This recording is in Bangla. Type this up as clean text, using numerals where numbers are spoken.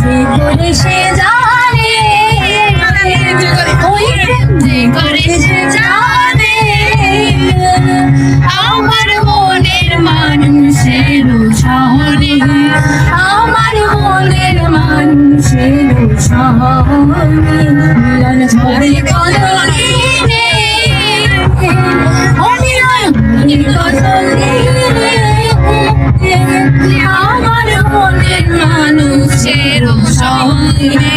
যে করে সে জানে, ওই প্রেম যে করে সে জানে, আমার মনের মানুষের শহরে, আমার মনের মানুষের শহরে মিলন করে কতদিনে, আমার মনের মানুষের শহরে।